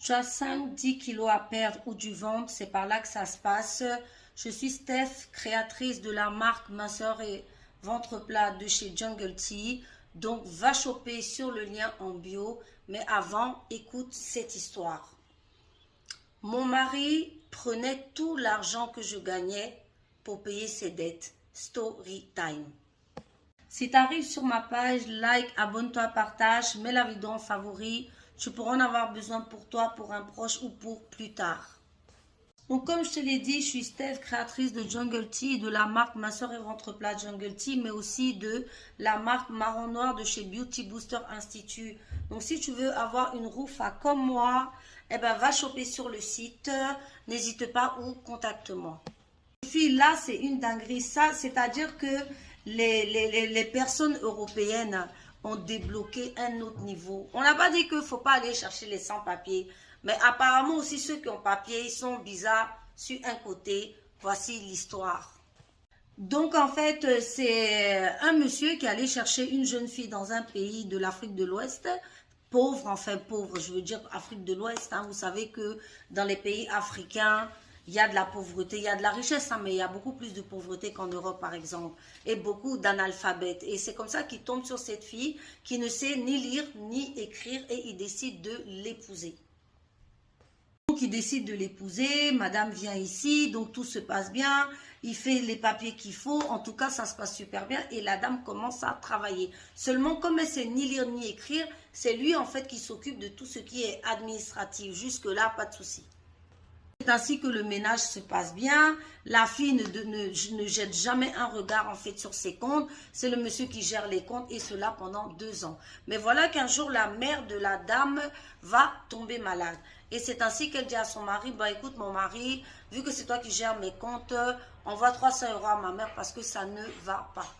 Tu as 5-10 kilos à perdre ou du ventre, c'est par là que ça se passe. Je suis Steph, créatrice de la marque minceur et ventre plat de chez Jungle Tea. Donc, va choper sur le lien en bio. Mais avant, écoute cette histoire. Mon mari prenait tout l'argent que je gagnais pour payer ses dettes. Story time. Si tu arrives sur ma page, like, abonne-toi, partage, mets la vidéo en favori. Tu pourras en avoir besoin pour toi, pour un proche ou pour plus tard. Donc comme je te l'ai dit, je suis Steph, créatrice de Jungle Tea, de la marque minceur et ventre plat Jungle Tea, mais aussi de la marque marron noir de chez Beauty Booster Institute. Donc si tu veux avoir une roufa comme moi, eh ben va choper sur le site, n'hésite pas ou contacte-moi. Puis là, c'est une dinguerie, ça, c'est-à-dire que les personnes européennes ont débloqué un autre niveau. On n'a pas dit qu'il ne faut pas aller chercher les sans-papiers, mais apparemment aussi ceux qui ont papier, ils sont bizarres sur un côté. Voici l'histoire. Donc en fait, c'est un monsieur qui allait chercher une jeune fille dans un pays de l'Afrique de l'Ouest, pauvre, enfin pauvre, je veux dire Afrique de l'Ouest, hein, vous savez que dans les pays africains, il y a de la pauvreté, il y a de la richesse, hein, mais il y a beaucoup plus de pauvreté qu'en Europe, par exemple, et beaucoup d'analphabètes. Et c'est comme ça qu'il tombe sur cette fille qui ne sait ni lire ni écrire et il décide de l'épouser. Donc, il décide de l'épouser, madame vient ici, donc tout se passe bien, il fait les papiers qu'il faut, en tout cas, ça se passe super bien et la dame commence à travailler. Seulement, comme elle ne sait ni lire ni écrire, c'est lui, en fait, qui s'occupe de tout ce qui est administratif. Jusque-là, pas de souci. C'est ainsi que le ménage se passe bien. La fille ne jette jamais un regard en fait sur ses comptes. C'est le monsieur qui gère les comptes et cela pendant 2 ans. Mais voilà qu'un jour, la mère de la dame va tomber malade. Et c'est ainsi qu'elle dit à son mari, bah écoute mon mari, vu que c'est toi qui gères mes comptes, envoie 300 € à ma mère parce que ça ne va pas.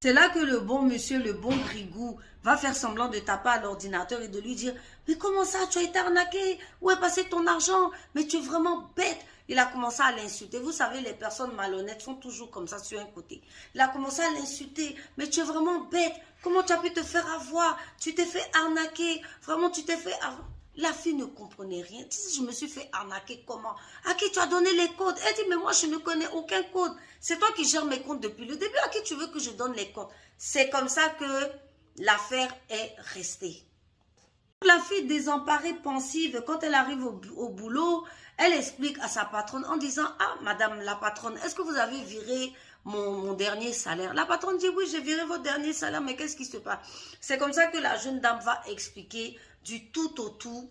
C'est là que le bon monsieur, le bon grigou, va faire semblant de taper à l'ordinateur et de lui dire « Mais comment ça, tu as été arnaqué? Où est passé ton argent? Mais tu es vraiment bête !» Il a commencé à l'insulter. Vous savez, les personnes malhonnêtes sont toujours comme ça sur un côté. Il a commencé à l'insulter. « Mais tu es vraiment bête! Comment tu as pu te faire avoir? Tu t'es fait arnaquer! Vraiment, tu t'es fait avoir... » La fille ne comprenait rien. Je me suis fait arnaquer comment? À qui tu as donné les codes? Elle dit, mais moi, je ne connais aucun code. C'est toi qui gères mes comptes depuis le début. À qui tu veux que je donne les codes? C'est comme ça que l'affaire est restée. La fille désemparée, pensive, quand elle arrive au boulot, elle explique à sa patronne en disant, ah, madame la patronne, est-ce que vous avez viré mon dernier salaire? La patronne dit, oui, j'ai viré votre dernier salaire, mais qu'est-ce qui se passe? C'est comme ça que la jeune dame va expliquer du tout au tout